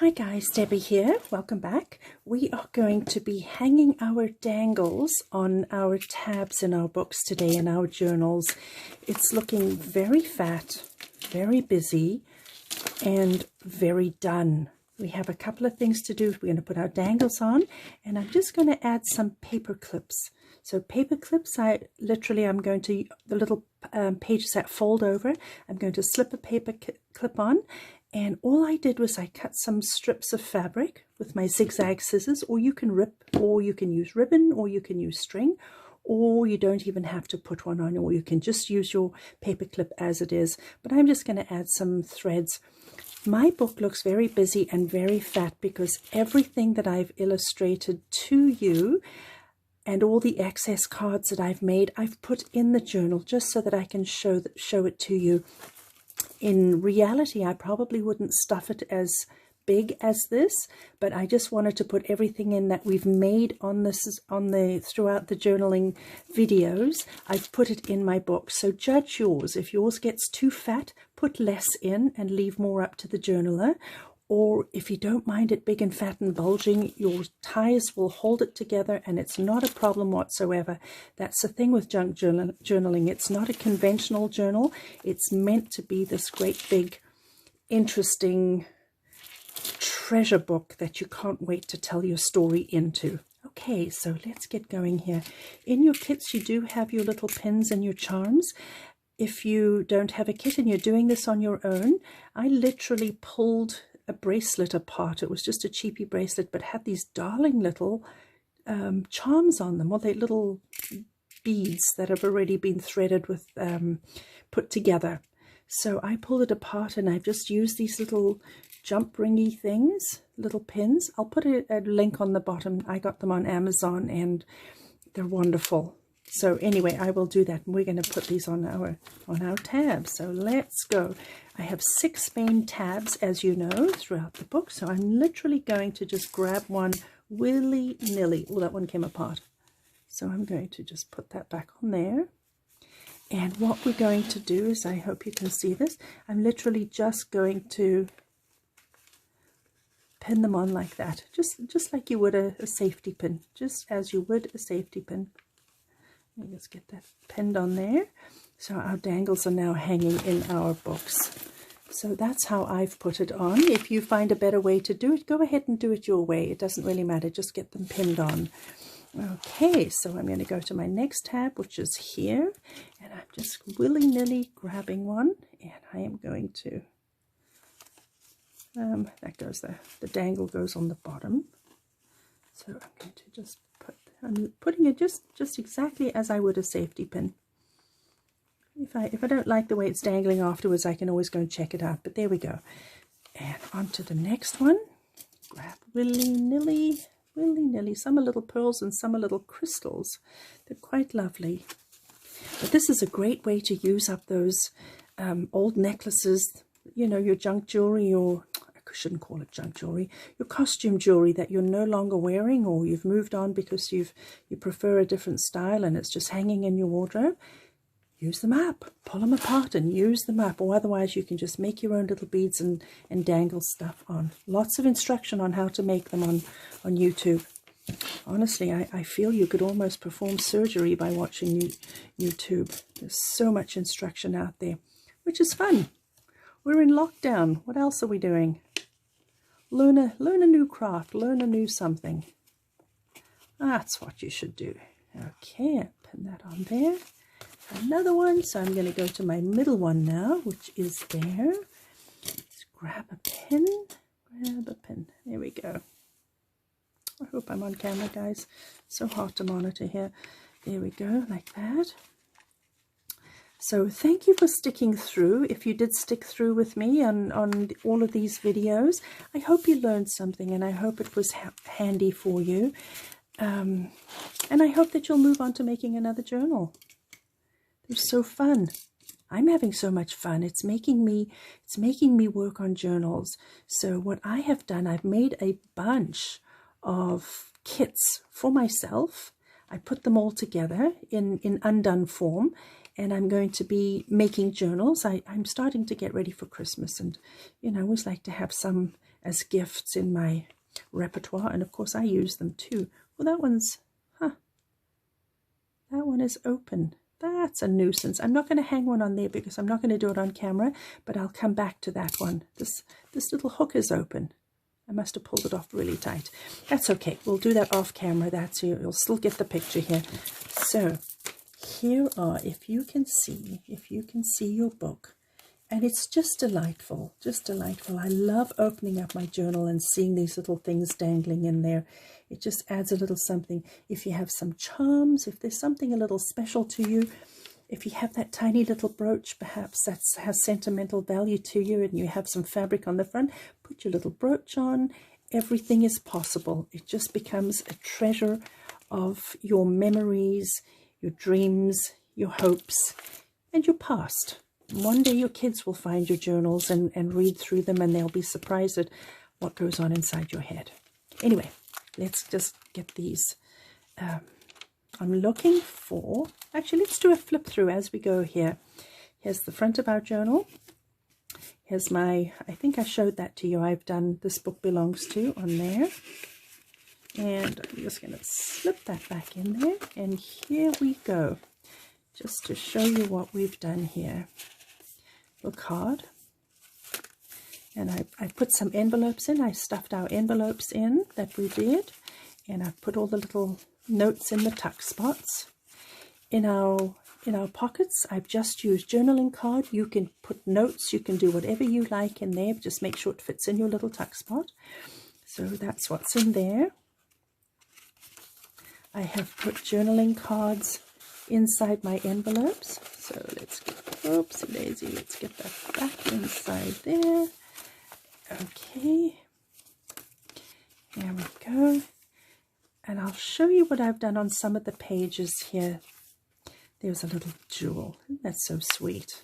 Hi guys, Debbie here. Welcome back. We are going to be hanging our dangles on our tabs in our books today, in our journals. It's looking very fat, very busy, and very done. We have a couple of things to do. We're going to put our dangles on, and I'm just going to add some paper clips. So paper clips, I'm going to, the little pages that fold over, I'm going to slip a paper clip on. And all I did was I cut some strips of fabric with my zigzag scissors, or you can rip, or you can use ribbon, or you can use string, or you don't even have to put one on, or you can just use your paper clip as it is. But I'm just going to add some threads. My book looks very busy and very fat because everything that I've illustrated to you and all the excess cards that I've made, I've put in the journal just so that I can show it to you. In reality, I probably wouldn't stuff it as big as this, but I just wanted to put everything in that we've made on this throughout the journaling videos. I've put it in my book. So judge yours. If yours gets too fat, put less in and leave more up to the journaler. Or if you don't mind it big and fat and bulging, your ties will hold it together and it's not a problem whatsoever. That's the thing with junk journaling. It's not a conventional journal. It's meant to be this great big interesting treasure book that you can't wait to tell your story into. Okay, so let's get going here. In your kits you do have your little pins and your charms. If you don't have a kit and you're doing this on your own, I literally pulled a bracelet apart. It was just a cheapy bracelet, but had these darling little charms on them, or they little beads that have already been threaded with put together. So I pulled it apart and I've just used these little jump ringy things, little pins. I'll put a link on the bottom. I got them on Amazon and they're wonderful. So anyway, I will do that, and we're going to put these on our tabs. So let's go. I have 6 main tabs, as you know, throughout the book. So I'm literally going to just grab one willy-nilly. Oh, that one came apart. So I'm going to just put that back on there. And what we're going to do is, I hope you can see this, I'm literally just going to pin them on like that. Just like you would a safety pin. Just as you would a safety pin. Let's get that pinned on there. So our dangles are now hanging in our books. So that's how I've put it on. If you find a better way to do it, go ahead and do it your way. It doesn't really matter. Just get them pinned on. Okay, so I'm going to go to my next tab, which is here. And I'm just willy-nilly grabbing one. And I am going to... that goes there. The dangle goes on the bottom. So I'm going to just I'm putting it just exactly as I would a safety pin. If I don't like the way it's dangling afterwards, I can always go and check it out. But there we go. And on to the next one. Grab willy-nilly, willy-nilly. Some are little pearls and some are little crystals. They're quite lovely. But this is a great way to use up those old necklaces, you know, your junk jewelry, or I shouldn't call it junk jewelry, your costume jewelry that you're no longer wearing, or you've moved on because you prefer a different style and it's just hanging in your wardrobe. Use them up, pull them apart and use them up, or otherwise you can just make your own little beads and dangle stuff on. Lots of instruction on how to make them on YouTube. Honestly, I feel you could almost perform surgery by watching YouTube. There's so much instruction out there, which is fun. We're in lockdown. What else are we doing? Learn a new craft, learn a new something. That's what you should do. Okay, I'll pin that on there. Another one, so I'm going to go to my middle one now, which is there. Let's grab a pin, There we go. I hope I'm on camera, guys. So hard to monitor here. There we go, like that. So thank you for sticking through. If you did stick through with me on all of these videos, I hope you learned something and I hope it was handy for you. And I hope that you'll move on to making another journal. They're so fun. I'm having so much fun. It's making me work on journals. So what I have done, I've made a bunch of kits for myself. I put them all together in undone form. and I'm going to be making journals. I'm starting to get ready for Christmas, and you know, I always like to have some as gifts in my repertoire, and of course I use them too. Well, that one's, that one is open. That's a nuisance. I'm not going to hang one on there because I'm not going to do it on camera, but I'll come back to that one. This little hook is open. I must have pulled it off really tight. That's okay. We'll do that off camera. That's you'll still get the picture here. So here are, if you can see your book, and it's just delightful, just delightful. I love opening up my journal and seeing these little things dangling in there. It just adds a little something. If you have some charms, if there's something a little special to you, if you have that tiny little brooch, perhaps that has sentimental value to you, and you have some fabric on the front, put your little brooch on. Everything is possible. It just becomes a treasure of your memories, your dreams, your hopes, and your past. One day your kids will find your journals and read through them, and they'll be surprised at what goes on inside your head. Anyway, let's just get these. I'm looking for, actually let's do a flip through as we go here. Here's the front of our journal. Here's my, I think I showed that to you. I've done This Book Belongs To on there. And I'm just going to slip that back in there. And here we go. Just to show you what we've done here. A card. And I put some envelopes in. I stuffed our envelopes in that we did. And I put all the little notes in the tuck spots. In our pockets, I've just used journaling card. You can put notes, you can do whatever you like in there. Just make sure it fits in your little tuck spot. So that's what's in there. I have put journaling cards inside my envelopes. So let's get, oopsie daisy, let's get that back inside there. Okay, here we go. And I'll show you what I've done on some of the pages here. There's a little jewel. Isn't that so sweet?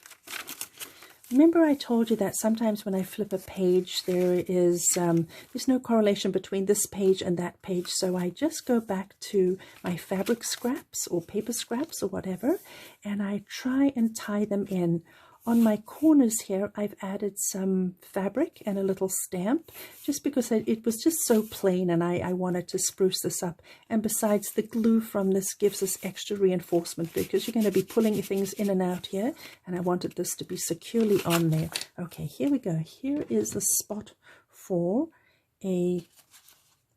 Remember I told you that sometimes when I flip a page, there's no correlation between this page and that page. So I just go back to my fabric scraps or paper scraps or whatever, and I try and tie them in. On my corners here, I've added some fabric and a little stamp, just because it was just so plain, and I wanted to spruce this up. And besides, the glue from this gives us extra reinforcement, because you're going to be pulling things in and out here, and I wanted this to be securely on there. Okay, here we go. Here is the spot for a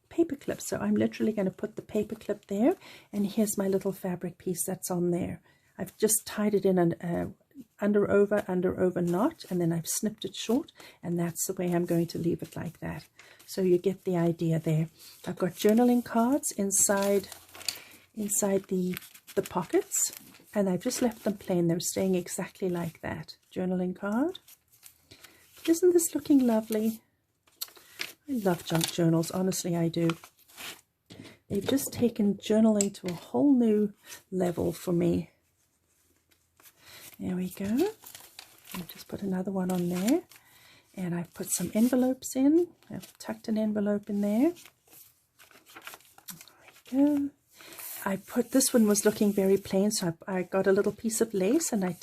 paper clip. So I'm literally going to put the paper clip there, and here's my little fabric piece that's on there. I've just tied it in an under over knot, and then I've snipped it short, and that's the way I'm going to leave it, like that. So you get the idea there. I've got journaling cards inside the pockets, and I've just left them plain. They're staying exactly like that. Journaling card. Isn't this looking lovely? I love junk journals, honestly I do. They've just taken journaling to a whole new level for me. There we go. I'll just put another one on there. And I've put some envelopes in. I've tucked an envelope in there. There we go. This one was looking very plain, so I got a little piece of lace, and I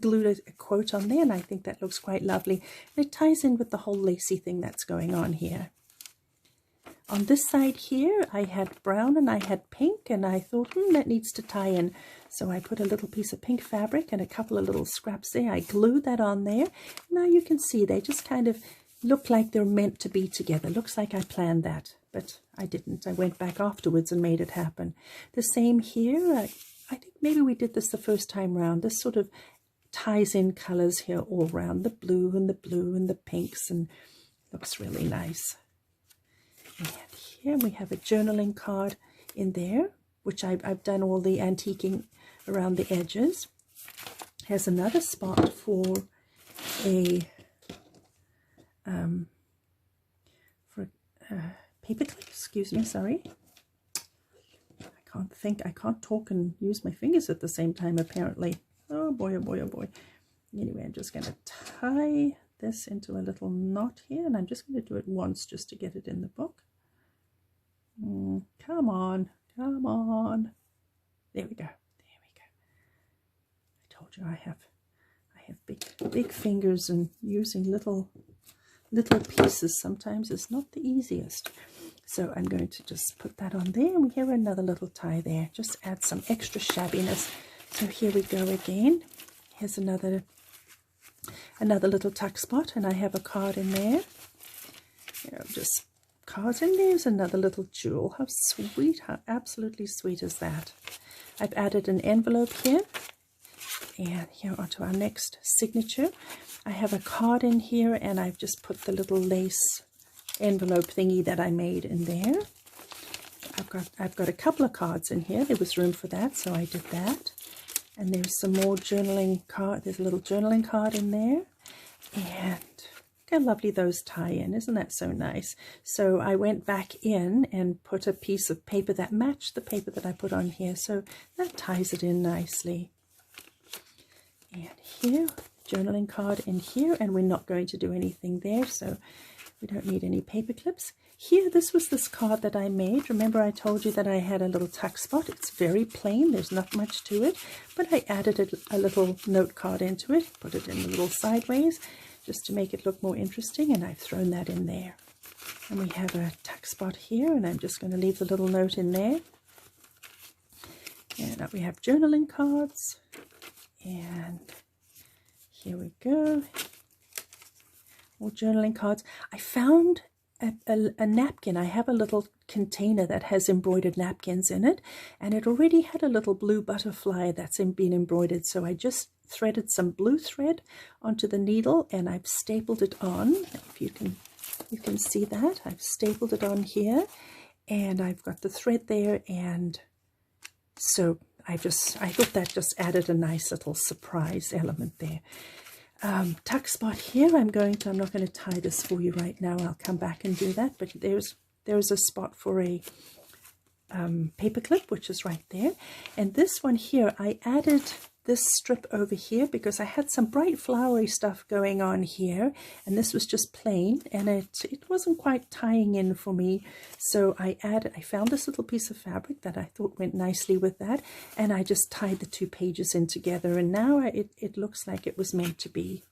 glued a quote on there, and I think that looks quite lovely. And it ties in with the whole lacy thing that's going on here. On this side here, I had brown and I had pink, and I thought, that needs to tie in. So I put a little piece of pink fabric and a couple of little scraps there. I glued that on there. Now you can see they just kind of look like they're meant to be together. Looks like I planned that, but I didn't. I went back afterwards and made it happen. The same here. I think maybe we did this the first time round. This sort of ties in colors here all around. The blue and the pinks, and looks really nice. And here we have a journaling card in there, which I've done all the antiquing around the edges. Here's another spot for a paper clip. Excuse me, sorry. I can't talk and use my fingers at the same time, apparently. Oh boy, oh boy, oh boy. Anyway, I'm just going to tie this into a little knot here, and I'm just going to do it once just to get it in the book. Come on, come on. There we go. There we go. you I have big fingers, and using little pieces sometimes is not the easiest. So I'm going to just put that on there, and we have another little tie there. Just add some extra shabbiness. So here we go again. Here's another little tuck spot, and I have a card in there. Just cards, and there's another little jewel. How sweet, how absolutely sweet is that? I've added an envelope here, and here onto our next signature. I have a card in here, and I've just put the little lace envelope thingy that I made in there. I've got a couple of cards in here. There was room for that, so I did that. And there's some more journaling card. There's a little journaling card in there, and look how lovely those tie in. Isn't that so nice? So I went back in and put a piece of paper that matched the paper that I put on here, so that ties it in nicely. And here, journaling card in here, and we're not going to do anything there, so we don't need any paper clips. Here, this was this card that I made. Remember I told you that I had a little tuck spot. It's very plain. There's not much to it, but I added a little note card into it, put it in a little sideways just to make it look more interesting, and I've thrown that in there. And we have a tuck spot here, and I'm just going to leave the little note in there. And we have journaling cards, and here we go. More journaling cards. I found a napkin. I have a little container that has embroidered napkins in it, and it already had a little blue butterfly that's been embroidered, so I just threaded some blue thread onto the needle, and I've stapled it on. If you can see that, I've stapled it on here, and I've got the thread there, and so I thought that just added a nice little surprise element there. Tuck spot here. I'm not going to tie this for you right now. I'll come back and do that, but there's a spot for a paper clip, which is right there. And this one here, I added this strip over here because I had some bright flowery stuff going on here, and this was just plain, and it wasn't quite tying in for me. So I found this little piece of fabric that I thought went nicely with that, and I just tied the two pages in together, and now it looks like it was meant to be.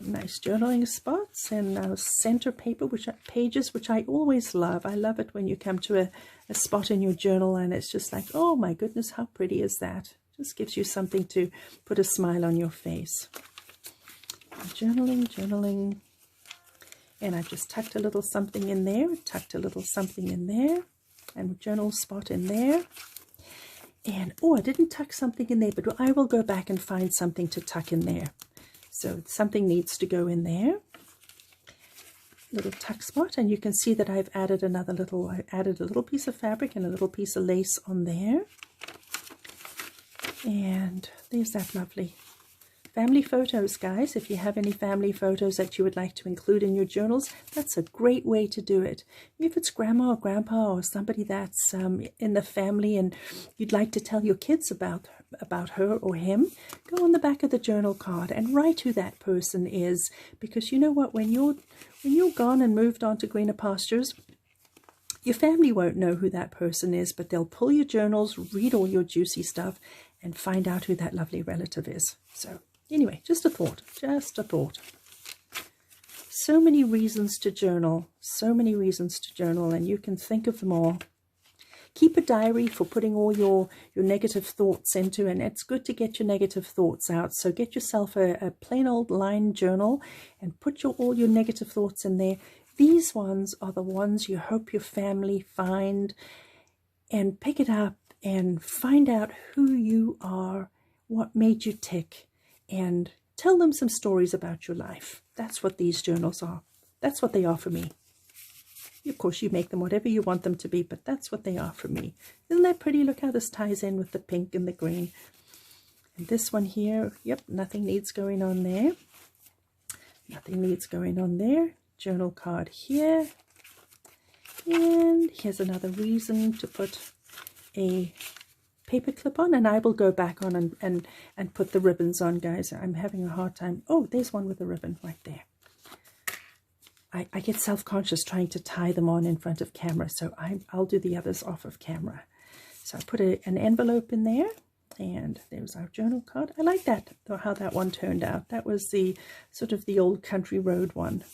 Nice journaling spots, and now center pages, which I always love. I love it when you come to a spot in your journal and it's just like, oh my goodness, how pretty is that? Just gives you something to put a smile on your face. Journaling, and I've just tucked a little something in there, tucked a little something in there, and a journal spot in there. And oh, I didn't tuck something in there, but I will go back and find something to tuck in there. So something needs to go in there. Little tuck spot, and you can see that I've added a little piece of fabric and a little piece of lace on there. And there's that lovely family photos, guys. If you have any family photos that you would like to include in your journals, that's a great way to do it. If it's grandma or grandpa or somebody that's in the family and you'd like to tell your kids about her or him, go on the back of the journal card and write who that person is, because you know what, when you're gone and moved on to greener pastures, your family won't know who that person is, but they'll pull your journals, read all your juicy stuff, and find out who that lovely relative is. So anyway, just a thought. So many reasons to journal, and you can think of them all. Keep a diary for putting all your negative thoughts into, and it's good to get your negative thoughts out. So get yourself a plain old lined journal and put all your negative thoughts in there. These ones are the ones you hope your family find, and pick it up and find out who you are, what made you tick, and tell them some stories about your life. That's what these journals are. That's what they are for me. Of course, you make them whatever you want them to be, but that's what they are for me. Isn't that pretty? Look how this ties in with the pink and the green. And this one here, yep, nothing needs going on there. Nothing needs going on there. Journal card here. And here's another reason to put a paper clip on, and I will go back on and put the ribbons on, guys. I'm having a hard time. Oh, there's one with a ribbon right there. I get self-conscious trying to tie them on in front of camera, so I'll do the others off of camera. So I put an envelope in there, And there's our journal card. I like that, how that one turned out. That was the sort of the old country road one.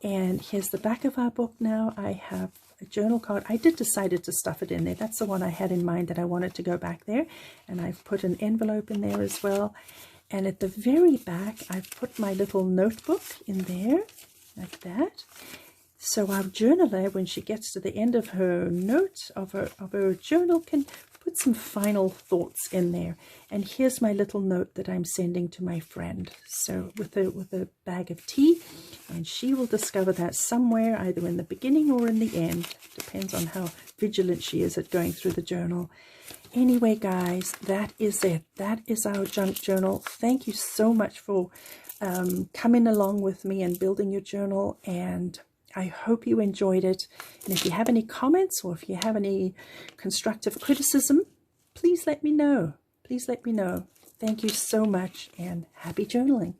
And here's the back of our book now. I have a journal card. I did decided to stuff it in there. That's the one I had in mind that I wanted to go back there. And I've put an envelope in there as well. And at the very back, I've put my little notebook in there, like that. So our journaler, when she gets to the end of her note, of her journal, can put some final thoughts in there. And here's my little note that I'm sending to my friend. So with a bag of tea, and she will discover that somewhere, either in the beginning or in the end. Depends on how vigilant she is at going through the journal. Anyway, guys, that is it. That is our junk journal. Thank you so much for coming along with me and building your journal, and I hope you enjoyed it. And if you have any comments or if you have any constructive criticism, please let me know. Please let me know. Thank you so much, and happy journaling.